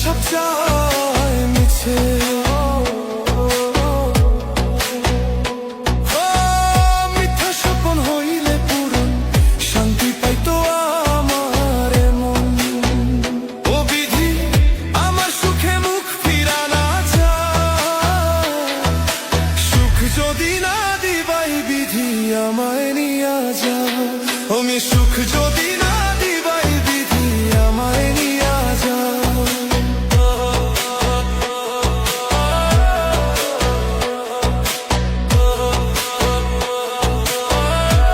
সব চায় মিছে, মিথ্যা স্বপন হইলে পূরণ, শান্তি পাইতো আমার মন। ও বিধি আমার সুখে মুখ ফিরানা যায়, সুখ যদি না দিবাই বিধি আমায় নিয়া যা। আমি সুখ যদি